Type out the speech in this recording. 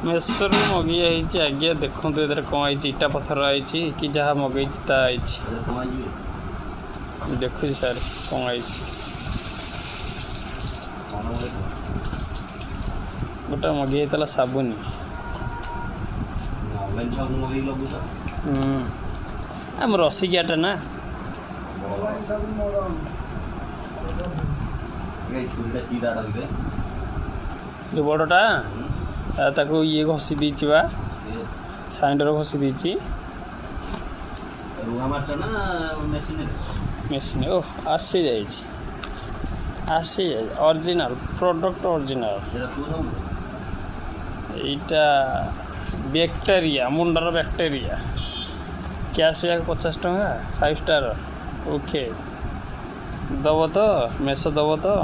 मेसरू मगेई आज्ञा देखो इधर कौन आई इटा पत्थर आई कि जहाँ मगेई देखु सर कौन आई गोटे मगेई साबुन आम रसिकियाटा ना जो बड़टा ताको ये घसी देछि बा साइंडर घसी देछि मेसिन ओ आसी जाइछि ओरिजिनल प्रोडक्ट ओरिजिनल एटा बैक्टेरिया मुंडर बैक्टेरिया कैश बैक 50 टंका 5 स्टार ओके दब तो मेस दब तो